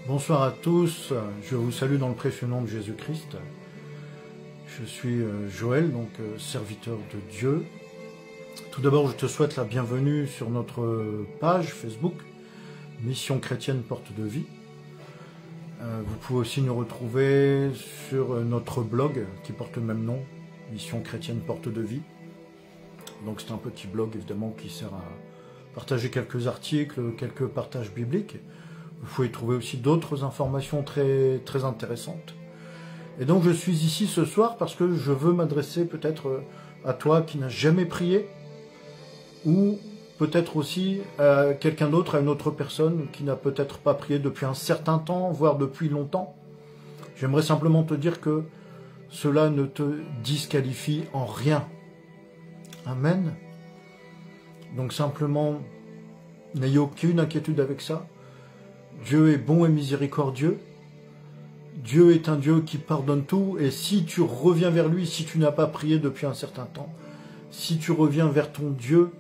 Bonsoir à tous, je vous salue dans le précieux nom de Jésus-Christ. Je suis Joël, donc serviteur de Dieu. Tout d'abord, je te souhaite la bienvenue sur notre page Facebook, Mission Chrétienne Porte de Vie. Vous pouvez aussi nous retrouver sur notre blog qui porte le même nom, Mission Chrétienne Porte de Vie. Donc c'est un petit blog évidemment qui sert à partager quelques articles, quelques partages bibliques. Vous pouvez trouver aussi d'autres informations très intéressantes. Et donc je suis ici ce soir parce que je veux m'adresser peut-être à toi qui n'as jamais prié, ou peut-être aussi à quelqu'un d'autre, à une autre personne qui n'a peut-être pas prié depuis un certain temps, voire depuis longtemps. J'aimerais simplement te dire que cela ne te disqualifie en rien. Amen. Donc simplement, n'ayez aucune inquiétude avec ça. Dieu est bon et miséricordieux. Dieu est un Dieu qui pardonne tout. Et si tu reviens vers lui, si tu n'as pas prié depuis un certain temps, si tu reviens vers ton Dieu,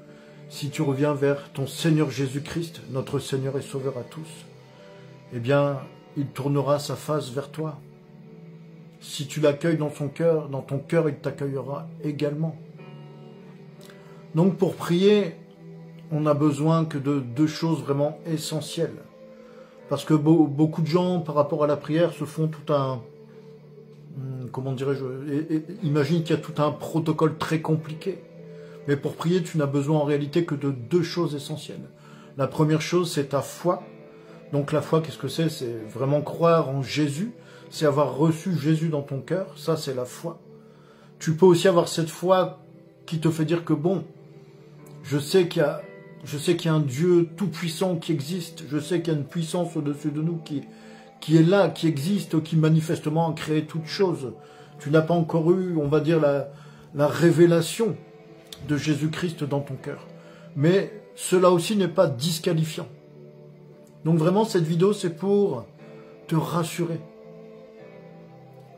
si tu reviens vers ton Seigneur Jésus-Christ, notre Seigneur et Sauveur à tous, eh bien, il tournera sa face vers toi. Si tu l'accueilles dans ton cœur, il t'accueillera également. Donc pour prier, on n'a besoin que de deux choses vraiment essentielles. Parce que beaucoup de gens, par rapport à la prière, se font tout un... Comment dirais-je, imagine qu'il y a tout un protocole très compliqué. Mais pour prier, tu n'as besoin en réalité que de deux choses essentielles. La première chose, c'est ta foi. Donc la foi, qu'est-ce que c'est? C'est vraiment croire en Jésus. C'est avoir reçu Jésus dans ton cœur. Ça, c'est la foi. Tu peux aussi avoir cette foi qui te fait dire que bon, je sais qu'il y a un Dieu tout-puissant qui existe. Je sais qu'il y a une puissance au-dessus de nous qui est là, qui existe, qui manifestement a créé toutes choses. Tu n'as pas encore eu, on va dire, la révélation de Jésus-Christ dans ton cœur. Mais cela aussi n'est pas disqualifiant. Donc vraiment, cette vidéo, c'est pour te rassurer.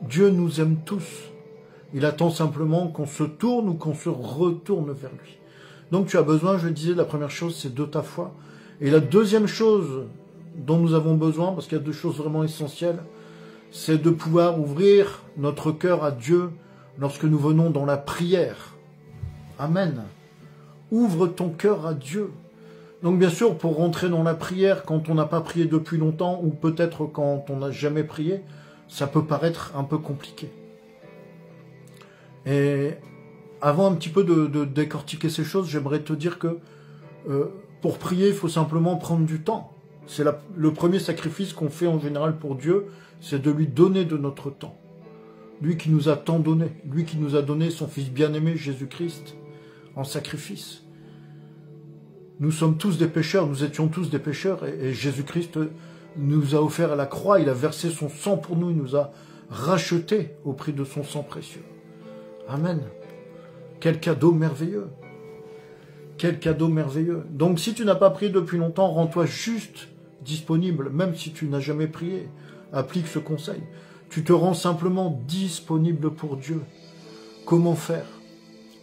Dieu nous aime tous. Il attend simplement qu'on se tourne ou qu'on se retourne vers lui. Donc tu as besoin, je le disais, la première chose, c'est de ta foi. Et la deuxième chose dont nous avons besoin, parce qu'il y a deux choses vraiment essentielles, c'est de pouvoir ouvrir notre cœur à Dieu lorsque nous venons dans la prière. Amen. Ouvre ton cœur à Dieu. Donc bien sûr, pour rentrer dans la prière, quand on n'a pas prié depuis longtemps, ou peut-être quand on n'a jamais prié, ça peut paraître un peu compliqué. Et avant un petit peu de décortiquer ces choses, j'aimerais te dire que pour prier, il faut simplement prendre du temps. C'est le premier sacrifice qu'on fait en général pour Dieu, c'est de lui donner de notre temps. Lui qui nous a tant donné, lui qui nous a donné son Fils bien-aimé, Jésus-Christ, en sacrifice. Nous sommes tous des pécheurs, nous étions tous des pécheurs, et Jésus-Christ nous a offert à la croix, il a versé son sang pour nous, il nous a rachetés au prix de son sang précieux. Amen. Quel cadeau merveilleux. Quel cadeau merveilleux. Donc si tu n'as pas prié depuis longtemps, rends-toi juste disponible, même si tu n'as jamais prié. Applique ce conseil. Tu te rends simplement disponible pour Dieu. Comment faire?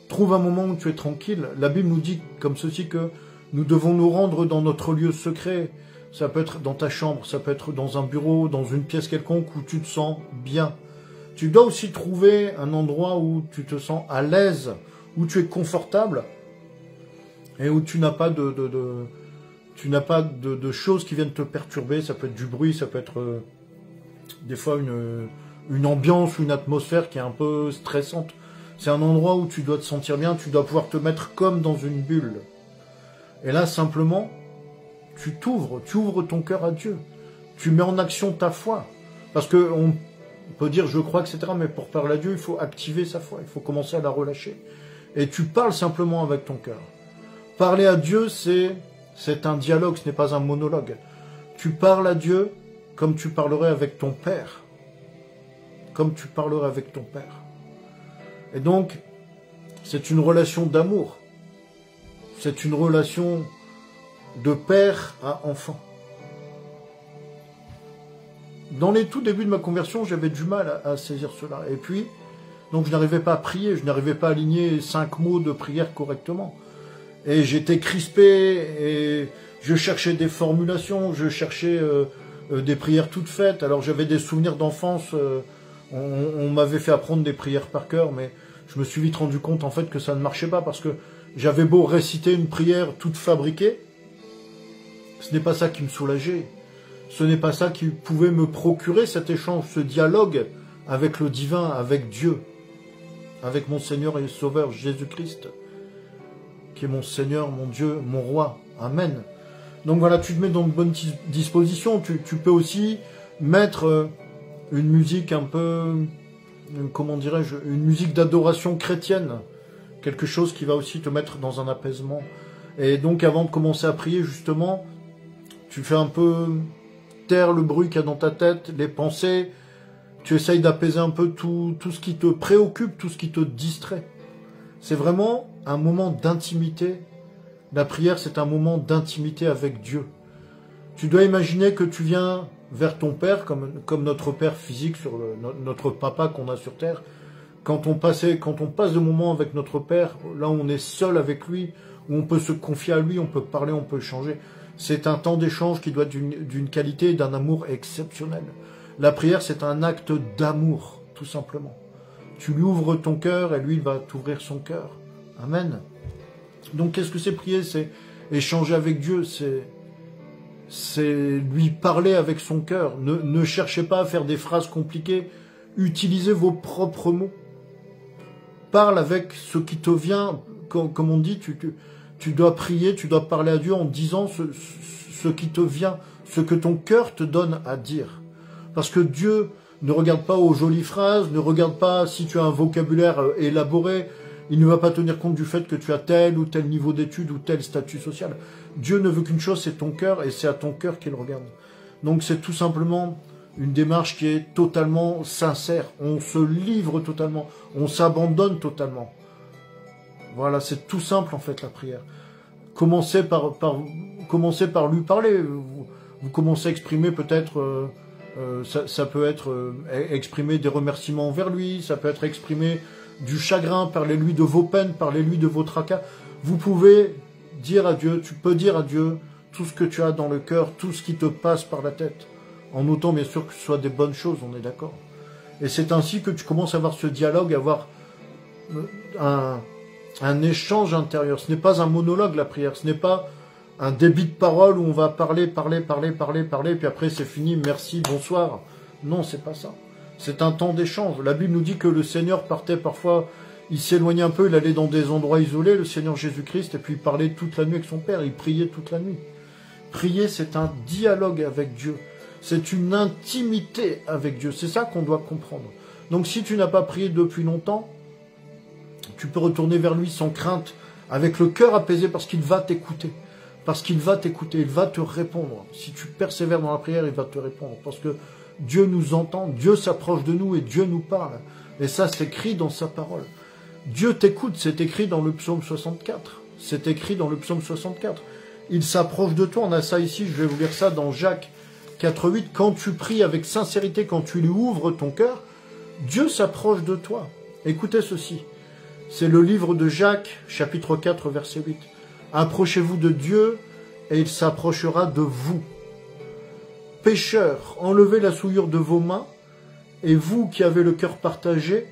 Trouve un moment où tu es tranquille. La Bible nous dit comme ceci que nous devons nous rendre dans notre lieu secret. Ça peut être dans ta chambre, ça peut être dans un bureau, dans une pièce quelconque où tu te sens bien. Tu dois aussi trouver un endroit où tu te sens à l'aise, où tu es confortable et où tu n'as pas de choses qui viennent te perturber. Ça peut être du bruit, ça peut être des fois une ambiance ou une atmosphère qui est un peu stressante. C'est un endroit où tu dois te sentir bien, tu dois pouvoir te mettre comme dans une bulle. Et là, simplement, tu ouvres ton cœur à Dieu. Tu mets en action ta foi. Parce que on peut dire je crois, etc. Mais pour parler à Dieu, il faut activer sa foi. Il faut commencer à la relâcher. Et tu parles simplement avec ton cœur. Parler à Dieu, c'est un dialogue, ce n'est pas un monologue. Tu parles à Dieu comme tu parlerais avec ton Père. Comme tu parlerais avec ton Père. Et donc, c'est une relation d'amour. C'est une relation de père à enfant. Dans les tout débuts de ma conversion, j'avais du mal à saisir cela. Et puis, donc je n'arrivais pas à prier, je n'arrivais pas à aligner 5 mots de prière correctement. Et j'étais crispé, et je cherchais des formulations, je cherchais des prières toutes faites. Alors j'avais des souvenirs d'enfance, on m'avait fait apprendre des prières par cœur, mais je me suis vite rendu compte en fait que ça ne marchait pas, parce que j'avais beau réciter une prière toute fabriquée, ce n'est pas ça qui me soulageait. Ce n'est pas ça qui pouvait me procurer cet échange, ce dialogue avec le divin, avec Dieu, avec mon Seigneur et Sauveur Jésus-Christ, qui est mon Seigneur, mon Dieu, mon Roi. Amen. Donc voilà, tu te mets dans de bonnes dispositions. Tu peux aussi mettre une musique un peu, comment dirais-je, une musique d'adoration chrétienne. Quelque chose qui va aussi te mettre dans un apaisement. Et donc avant de commencer à prier, justement, tu fais un peu taire le bruit qu'il y a dans ta tête, les pensées. Tu essayes d'apaiser un peu tout ce qui te préoccupe, tout ce qui te distrait. C'est vraiment un moment d'intimité. La prière, c'est un moment d'intimité avec Dieu. Tu dois imaginer que tu viens vers ton Père, comme notre Père physique, notre Papa qu'on a sur Terre. Quand on passe de moments avec notre Père, là où on est seul avec lui, où on peut se confier à lui, on peut parler, on peut échanger. C'est un temps d'échange qui doit être d'une qualité et d'un amour exceptionnel. La prière, c'est un acte d'amour, tout simplement. Tu lui ouvres ton cœur et lui, il va t'ouvrir son cœur. Amen. Donc, qu'est-ce que c'est prier? C'est échanger avec Dieu, c'est lui parler avec son cœur. Ne cherchez pas à faire des phrases compliquées. Utilisez vos propres mots. Parle avec ce qui te vient. Comme on dit, tu dois prier, tu dois parler à Dieu en disant ce qui te vient, ce que ton cœur te donne à dire. Parce que Dieu ne regarde pas aux jolies phrases, ne regarde pas si tu as un vocabulaire élaboré. Il ne va pas tenir compte du fait que tu as tel ou tel niveau d'études ou tel statut social. Dieu ne veut qu'une chose, c'est ton cœur, et c'est à ton cœur qu'il regarde. Donc c'est tout simplement une démarche qui est totalement sincère. On se livre totalement, on s'abandonne totalement. Voilà, c'est tout simple en fait la prière. Commencez par lui parler. Vous commencez à exprimer peut-être, ça peut être exprimer des remerciements envers lui, ça peut être exprimer du chagrin, parlez-lui de vos peines, parlez-lui de vos tracas. Vous pouvez dire à Dieu, tu peux dire à Dieu tout ce que tu as dans le cœur, tout ce qui te passe par la tête, en autant bien sûr que ce soit des bonnes choses, on est d'accord. Et c'est ainsi que tu commences à avoir ce dialogue, à avoir un échange intérieur. Ce n'est pas un monologue la prière, ce n'est pas un débit de parole où on va parler, puis après c'est fini, merci, bonsoir. Non, c'est pas ça. C'est un temps d'échange. La Bible nous dit que le Seigneur partait parfois, il s'éloignait un peu, il allait dans des endroits isolés, le Seigneur Jésus-Christ, et puis il parlait toute la nuit avec son Père, il priait toute la nuit. Prier, c'est un dialogue avec Dieu. C'est une intimité avec Dieu. C'est ça qu'on doit comprendre. Donc si tu n'as pas prié depuis longtemps, tu peux retourner vers lui sans crainte, avec le cœur apaisé, parce qu'il va t'écouter. Parce qu'il va t'écouter, il va te répondre. Si tu persévères dans la prière, il va te répondre. Parce que Dieu nous entend, Dieu s'approche de nous et Dieu nous parle. Et ça, c'est écrit dans sa parole. Dieu t'écoute, c'est écrit dans le psaume 64. C'est écrit dans le psaume 64. Il s'approche de toi, on a ça ici, je vais vous lire ça dans Jacques 4,8. Quand tu pries avec sincérité, quand tu lui ouvres ton cœur, Dieu s'approche de toi. Écoutez ceci. C'est le livre de Jacques, chapitre 4, verset 8. Approchez-vous de Dieu et il s'approchera de vous. Pécheurs, enlevez la souillure de vos mains, et vous qui avez le cœur partagé,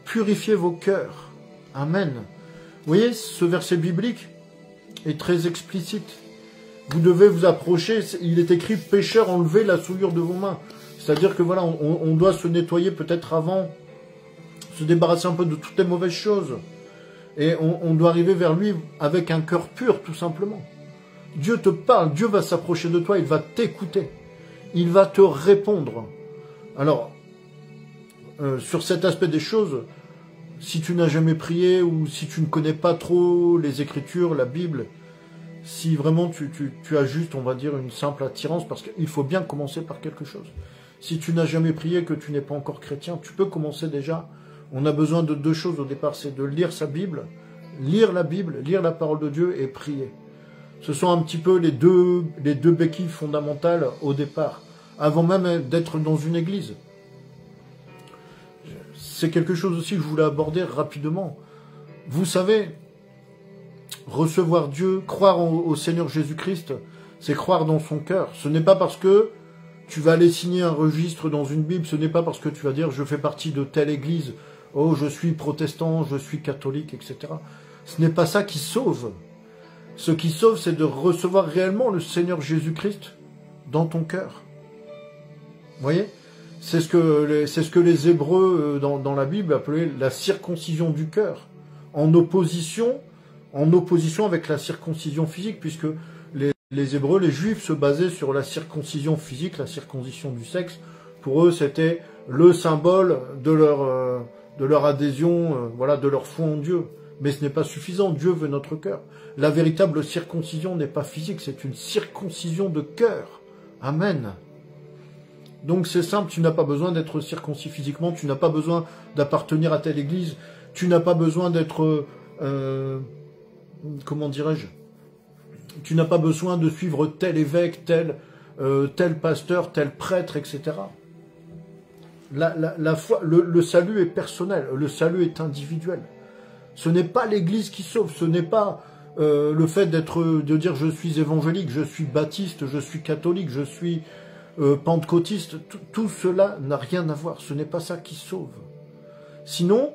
purifiez vos cœurs. Amen. Vous voyez, ce verset biblique est très explicite. Vous devez vous approcher, il est écrit, pécheurs, enlevez la souillure de vos mains. C'est-à-dire que voilà, on doit se nettoyer peut-être avant, se débarrasser un peu de toutes les mauvaises choses. Et on doit arriver vers lui avec un cœur pur, tout simplement. Dieu te parle, Dieu va s'approcher de toi, il va t'écouter. Il va te répondre. Alors, sur cet aspect des choses, si tu n'as jamais prié ou si tu ne connais pas trop les Écritures, la Bible, si vraiment tu as juste, on va dire, une simple attirance, parce qu'il faut bien commencer par quelque chose. Si tu n'as jamais prié, que tu n'es pas encore chrétien, tu peux commencer déjà. On a besoin de deux choses au départ, c'est de lire sa Bible, lire la Bible, lire la parole de Dieu et prier. Ce sont un petit peu les deux béquilles fondamentales au départ, avant même d'être dans une église. C'est quelque chose aussi que je voulais aborder rapidement. Vous savez, recevoir Dieu, croire au Seigneur Jésus-Christ, c'est croire dans son cœur. Ce n'est pas parce que tu vas aller signer un registre dans une Bible, ce n'est pas parce que tu vas dire je fais partie de telle église, oh je suis protestant, je suis catholique, etc. Ce n'est pas ça qui sauve. Ce qui sauve, c'est de recevoir réellement le Seigneur Jésus-Christ dans ton cœur. Vous voyez? C'est ce que les Hébreux dans la Bible appelaient la circoncision du cœur, en opposition avec la circoncision physique, puisque les Hébreux, les Juifs se basaient sur la circoncision physique, la circoncision du sexe. Pour eux, c'était le symbole de leur adhésion, voilà, de leur foi en Dieu. Mais ce n'est pas suffisant, Dieu veut notre cœur. La véritable circoncision n'est pas physique, c'est une circoncision de cœur. Amen. Donc c'est simple, tu n'as pas besoin d'être circoncis physiquement, tu n'as pas besoin d'appartenir à telle église, tu n'as pas besoin d'être, comment dirais-je, tu n'as pas besoin de suivre tel évêque, tel pasteur, tel prêtre, etc. La foi, le salut est personnel, le salut est individuel. Ce n'est pas l'église qui sauve, ce n'est pas le fait de dire je suis évangélique, je suis baptiste, je suis catholique, je suis pentecôtiste, tout cela n'a rien à voir, ce n'est pas ça qui sauve. Sinon,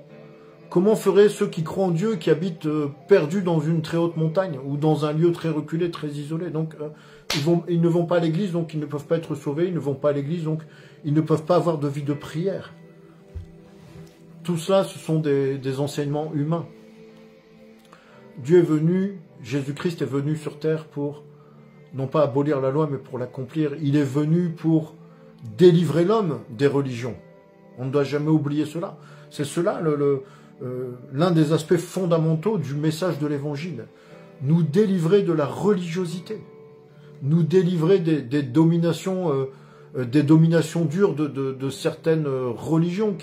comment feraient ceux qui croient en Dieu, qui habitent perdus dans une très haute montagne, ou dans un lieu très reculé, très isolé? Donc ils ne vont pas à l'église, donc ils ne peuvent pas être sauvés, ils ne vont pas à l'église, donc ils ne peuvent pas avoir de vie de prière. Tout cela, ce sont des enseignements humains. Dieu est venu, Jésus-Christ est venu sur terre pour non pas abolir la loi, mais pour l'accomplir. Il est venu pour délivrer l'homme des religions. On ne doit jamais oublier cela. C'est cela l'un des aspects fondamentaux du message de l'Évangile. Nous délivrer de la religiosité. Nous délivrer des dominations dures de certaines religions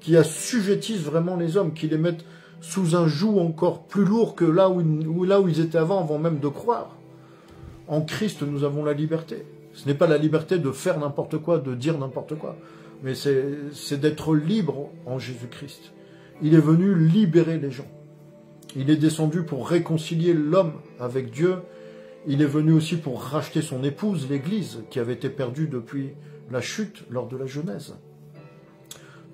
qui assujettissent vraiment les hommes, qui les mettent sous un joug encore plus lourd que là où ils étaient avant même de croire. En Christ, nous avons la liberté. Ce n'est pas la liberté de faire n'importe quoi, de dire n'importe quoi, mais c'est d'être libre en Jésus-Christ. Il est venu libérer les gens. Il est descendu pour réconcilier l'homme avec Dieu. Il est venu aussi pour racheter son épouse, l'Église, qui avait été perdue depuis la chute lors de la Genèse.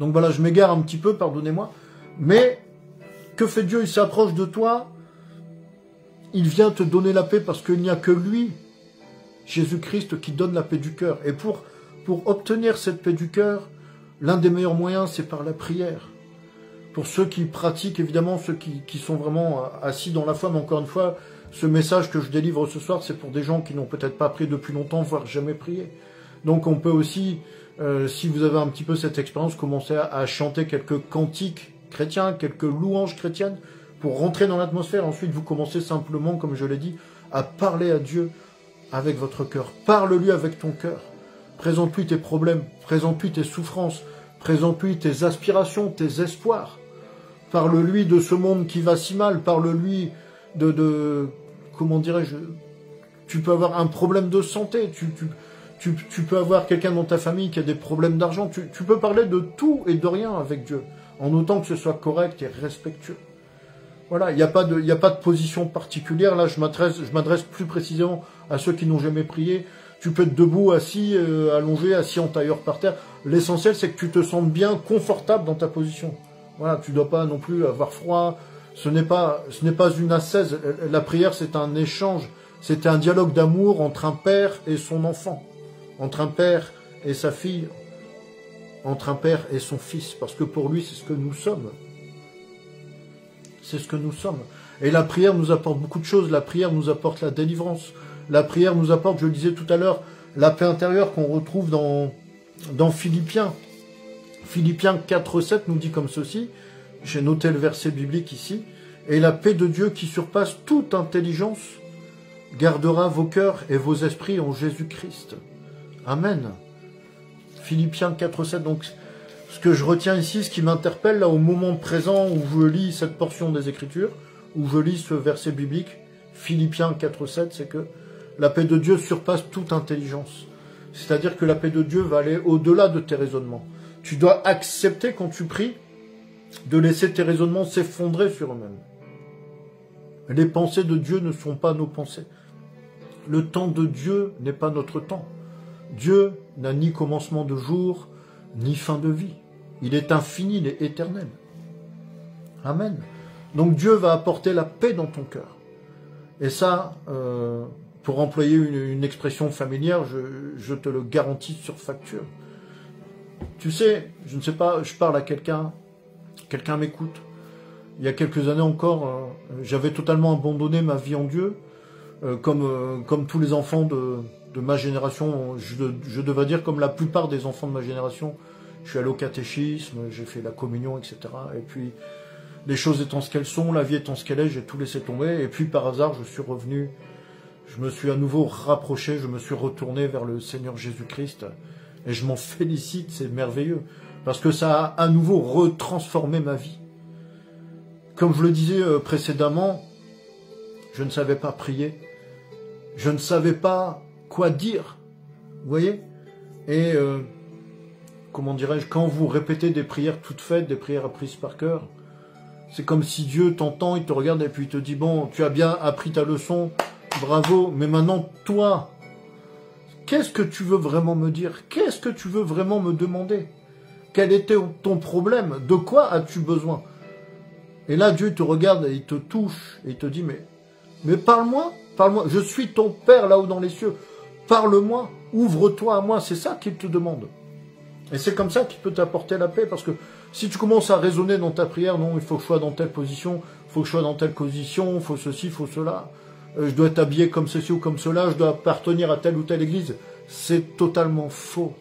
Donc voilà, je m'égare un petit peu, pardonnez-moi. Mais que fait Dieu? Il s'approche de toi. Il vient te donner la paix parce qu'il n'y a que lui, Jésus-Christ, qui donne la paix du cœur. Et pour obtenir cette paix du cœur, l'un des meilleurs moyens, c'est par la prière. Pour ceux qui pratiquent, évidemment, ceux qui sont vraiment assis dans la foi, mais encore une fois, ce message que je délivre ce soir, c'est pour des gens qui n'ont peut-être pas prié depuis longtemps, voire jamais prié. Donc on peut aussi, si vous avez un petit peu cette expérience, commencer à chanter quelques cantiques chrétiens, quelques louanges chrétiennes, pour rentrer dans l'atmosphère. Ensuite, vous commencez simplement, comme je l'ai dit, à parler à Dieu avec votre cœur. Parle-lui avec ton cœur. Présente-lui tes problèmes, présente-lui tes souffrances, présente-lui tes aspirations, tes espoirs. Parle-lui de ce monde qui va si mal, parle-lui comment dirais-je, tu peux avoir un problème de santé, tu peux avoir quelqu'un dans ta famille qui a des problèmes d'argent, tu peux parler de tout et de rien avec Dieu, en autant que ce soit correct et respectueux. Voilà, il n'y a pas de position particulière. Là, je m'adresse plus précisément à ceux qui n'ont jamais prié. Tu peux être debout, assis, allongé, assis en tailleur par terre. L'essentiel, c'est que tu te sentes bien confortable dans ta position. Voilà, tu ne dois pas non plus avoir froid. Ce n'est pas une ascèse. La prière, c'est un échange. C'est un dialogue d'amour entre un père et son enfant. Entre un père et sa fille. Entre un père et son fils. Parce que pour lui, c'est ce que nous sommes. C'est ce que nous sommes. Et la prière nous apporte beaucoup de choses. La prière nous apporte la délivrance. La prière nous apporte, je le disais tout à l'heure, la paix intérieure qu'on retrouve dans Philippiens. Philippiens 4,7 nous dit comme ceci. J'ai noté le verset biblique ici. Et la paix de Dieu qui surpasse toute intelligence gardera vos cœurs et vos esprits en Jésus-Christ. Amen. Philippiens 4,7. Donc, ce que je retiens ici, ce qui m'interpelle là au moment présent où je lis cette portion des Écritures, où je lis ce verset biblique, Philippiens 4,7, c'est que la paix de Dieu surpasse toute intelligence. C'est-à-dire que la paix de Dieu va aller au-delà de tes raisonnements. Tu dois accepter quand tu pries de laisser tes raisonnements s'effondrer sur eux-mêmes. Les pensées de Dieu ne sont pas nos pensées. Le temps de Dieu n'est pas notre temps. Dieu n'a ni commencement de jour, ni fin de vie. Il est infini, il est éternel. Amen. Donc Dieu va apporter la paix dans ton cœur. Et ça, pour employer une expression familière, je te le garantis sur facture. Tu sais, je ne sais pas, je parle à quelqu'un m'écoute. Il y a quelques années encore, j'avais totalement abandonné ma vie en Dieu, comme tous les enfants de ma génération, je devrais dire comme la plupart des enfants de ma génération. Je suis allé au catéchisme, j'ai fait la communion, etc. Et puis, les choses étant ce qu'elles sont, la vie étant ce qu'elle est, j'ai tout laissé tomber. Et puis, par hasard, je suis revenu, je me suis à nouveau rapproché, je me suis retourné vers le Seigneur Jésus-Christ. Et je m'en félicite, c'est merveilleux. Parce que ça a à nouveau retransformé ma vie. Comme je le disais précédemment, je ne savais pas prier. Je ne savais pas quoi dire. Vous voyez? Et, comment dirais-je, quand vous répétez des prières toutes faites, des prières apprises par cœur, c'est comme si Dieu t'entend, il te regarde et puis il te dit, bon, tu as bien appris ta leçon, bravo, mais maintenant, toi, qu'est-ce que tu veux vraiment me dire? Qu'est-ce que tu veux vraiment me demander? Quel était ton problème? De quoi as-tu besoin? Et là, Dieu te regarde et il te touche et il te dit, mais parle-moi, parle-moi, je suis ton Père là-haut dans les cieux, parle-moi, ouvre-toi à moi, c'est ça qu'il te demande. Et c'est comme ça qu'il peut t'apporter la paix, parce que si tu commences à raisonner dans ta prière, non, il faut que je sois dans telle position, il faut que je sois dans telle position, il faut ceci, il faut cela, je dois être habillé comme ceci ou comme cela, je dois appartenir à telle ou telle église, c'est totalement faux.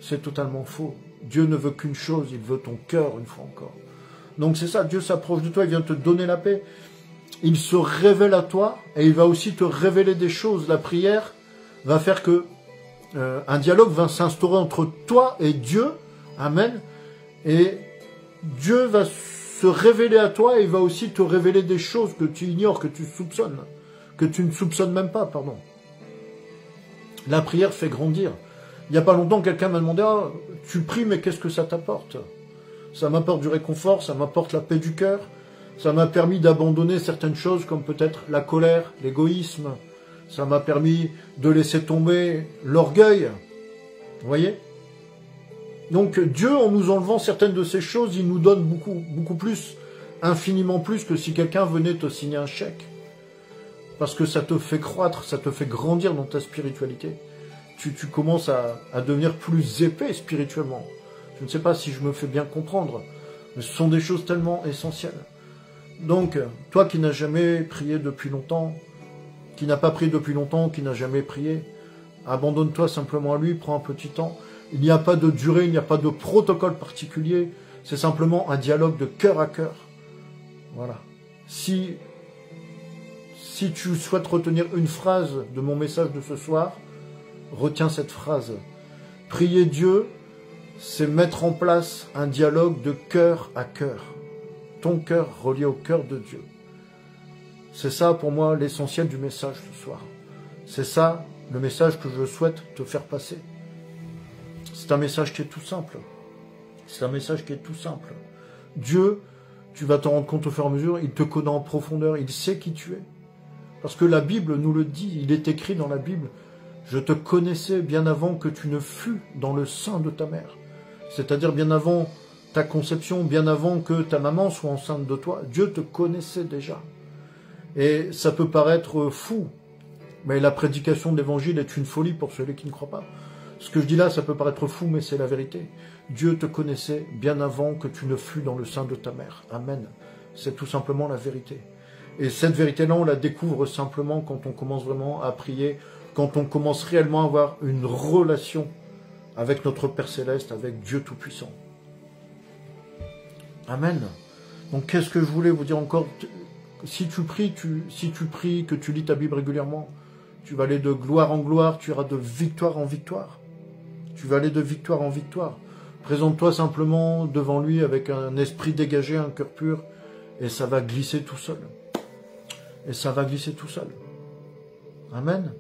C'est totalement faux. Dieu ne veut qu'une chose, il veut ton cœur une fois encore. Donc c'est ça, Dieu s'approche de toi, il vient te donner la paix, il se révèle à toi, et il va aussi te révéler des choses. La prière va faire que un dialogue va s'instaurer entre toi et Dieu, amen, et Dieu va se révéler à toi et il va aussi te révéler des choses que tu ignores, que tu soupçonnes, que tu ne soupçonnes même pas, pardon. La prière fait grandir. Il n'y a pas longtemps, quelqu'un m'a demandé, ah, tu pries, mais qu'est-ce que ça t'apporte? Ça m'apporte du réconfort, ça m'apporte la paix du cœur, ça m'a permis d'abandonner certaines choses comme peut-être la colère, l'égoïsme, ça m'a permis de laisser tomber l'orgueil. Vous voyez? Donc Dieu, en nous enlevant certaines de ces choses, il nous donne beaucoup, beaucoup plus, infiniment plus que si quelqu'un venait te signer un chèque. Parce que ça te fait croître, ça te fait grandir dans ta spiritualité. Tu commences à devenir plus épais spirituellement. Je ne sais pas si je me fais bien comprendre, mais ce sont des choses tellement essentielles. Donc, toi qui n'as jamais prié depuis longtemps, qui n'a pas prié depuis longtemps, qui n'a jamais prié, abandonne-toi simplement à lui, prends un petit temps. Il n'y a pas de durée, il n'y a pas de protocole particulier, c'est simplement un dialogue de cœur à cœur. Voilà. Si tu souhaites retenir une phrase de mon message de ce soir, retiens cette phrase. Prier Dieu, c'est mettre en place un dialogue de cœur à cœur. Ton cœur relié au cœur de Dieu. C'est ça pour moi l'essentiel du message ce soir. C'est ça le message que je souhaite te faire passer. C'est un message qui est tout simple. C'est un message qui est tout simple. Dieu, tu vas t'en rendre compte au fur et à mesure, il te connaît en profondeur, il sait qui tu es. Parce que la Bible nous le dit, il est écrit dans la Bible, je te connaissais bien avant que tu ne fus dans le sein de ta mère. C'est-à-dire bien avant ta conception, bien avant que ta maman soit enceinte de toi, Dieu te connaissait déjà. Et ça peut paraître fou, mais la prédication de l'évangile est une folie pour ceux qui ne croient pas. Ce que je dis là, ça peut paraître fou, mais c'est la vérité. Dieu te connaissait bien avant que tu ne fus dans le sein de ta mère. Amen. C'est tout simplement la vérité. Et cette vérité-là, on la découvre simplement quand on commence vraiment à prier, quand on commence réellement à avoir une relation avec notre Père Céleste, avec Dieu Tout-Puissant. Amen. Donc, qu'est-ce que je voulais vous dire encore? Si tu pries, que tu lis ta Bible régulièrement, tu vas aller de gloire en gloire, tu iras de victoire en victoire. Tu vas aller de victoire en victoire. Présente-toi simplement devant lui avec un esprit dégagé, un cœur pur, et ça va glisser tout seul. Et ça va glisser tout seul. Amen.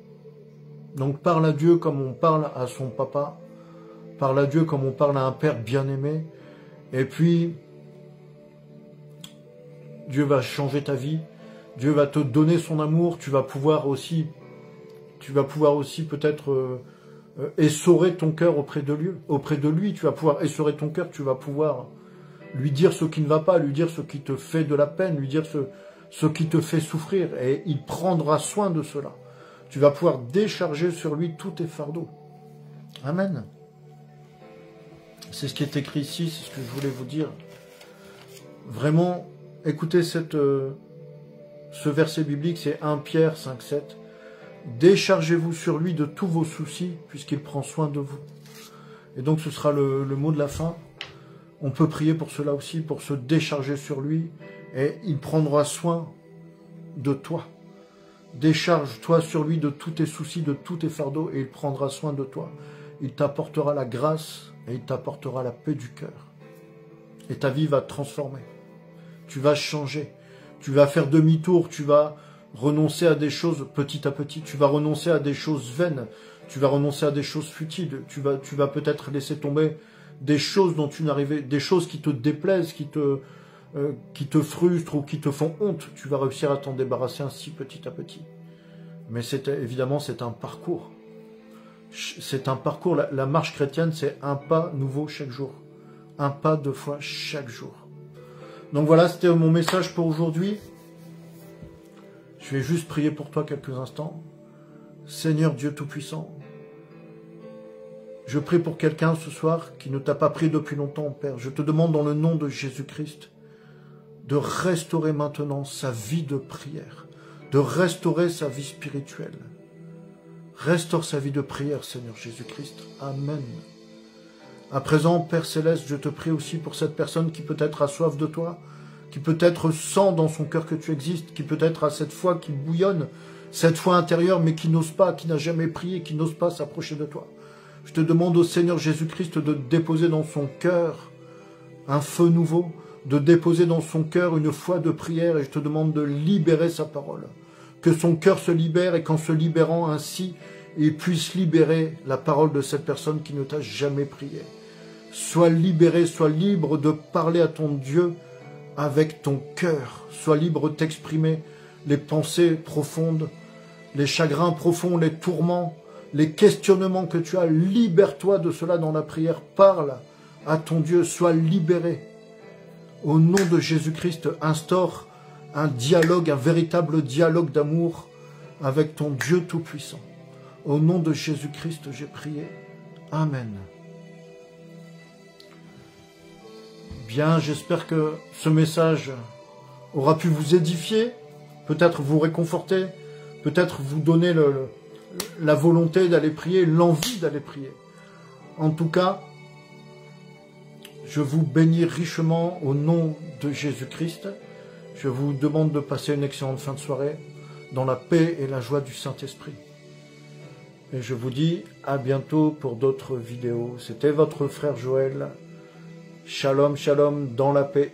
Donc parle à Dieu comme on parle à son papa. Parle à Dieu comme on parle à un père bien-aimé. Et puis, Dieu va changer ta vie. Dieu va te donner son amour. Tu vas pouvoir aussi peut-être essorer ton cœur auprès de lui. Tu vas pouvoir essorer ton cœur, tu vas pouvoir lui dire ce qui ne va pas, lui dire ce qui te fait de la peine, lui dire ce qui te fait souffrir. Et il prendra soin de cela. Tu vas pouvoir décharger sur lui tous tes fardeaux. Amen. C'est ce qui est écrit ici, c'est ce que je voulais vous dire. Vraiment, écoutez ce verset biblique, c'est 1 Pierre 5,7. Déchargez-vous sur lui de tous vos soucis, puisqu'il prend soin de vous. Et donc ce sera le mot de la fin. On peut prier pour cela aussi, pour se décharger sur lui, et il prendra soin de toi. Décharge-toi sur lui de tous tes soucis, de tous tes fardeaux, et il prendra soin de toi. Il t'apportera la grâce, et il t'apportera la paix du cœur. Et ta vie va te transformer. Tu vas changer. Tu vas faire demi-tour, tu vas renoncer à des choses petit à petit. Tu vas renoncer à des choses vaines. Tu vas renoncer à des choses futiles. Tu vas peut-être laisser tomber des choses dont tu n'arrivais, des choses qui te déplaisent, qui te frustrent ou qui te font honte. Tu vas réussir à t'en débarrasser ainsi petit à petit. Mais évidemment, c'est un parcours. C'est un parcours. La marche chrétienne, c'est un pas nouveau chaque jour. Un pas 2 fois chaque jour. Donc voilà, c'était mon message pour aujourd'hui. Je vais juste prier pour toi quelques instants. Seigneur Dieu Tout-Puissant, je prie pour quelqu'un ce soir qui ne t'a pas pris depuis longtemps, Père. Je te demande dans le nom de Jésus-Christ de restaurer maintenant sa vie de prière, de restaurer sa vie spirituelle. Restaure sa vie de prière, Seigneur Jésus-Christ. Amen. À présent, Père Céleste, je te prie aussi pour cette personne qui peut-être a soif de toi, qui peut-être sent dans son cœur que tu existes, qui peut-être a cette foi qui bouillonne, cette foi intérieure, mais qui n'ose pas, qui n'a jamais prié, qui n'ose pas s'approcher de toi. Je te demande au Seigneur Jésus-Christ de déposer dans son cœur un feu nouveau, de déposer dans son cœur une foi de prière, et je te demande de libérer sa parole. Que son cœur se libère, et qu'en se libérant ainsi, il puisse libérer la parole de cette personne qui ne t'a jamais prié. Sois libéré, sois libre de parler à ton Dieu avec ton cœur. Sois libre de t'exprimer les pensées profondes, les chagrins profonds, les tourments, les questionnements que tu as. Libère-toi de cela dans la prière. Parle à ton Dieu, sois libéré. Au nom de Jésus-Christ, instaure un dialogue, un véritable dialogue d'amour avec ton Dieu Tout-Puissant. Au nom de Jésus-Christ, j'ai prié. Amen. Bien, j'espère que ce message aura pu vous édifier, peut-être vous réconforter, peut-être vous donner la volonté d'aller prier, l'envie d'aller prier. En tout cas, je vous bénis richement au nom de Jésus-Christ. Je vous demande de passer une excellente fin de soirée dans la paix et la joie du Saint-Esprit. Et je vous dis à bientôt pour d'autres vidéos. C'était votre frère Joël. Shalom, shalom, dans la paix.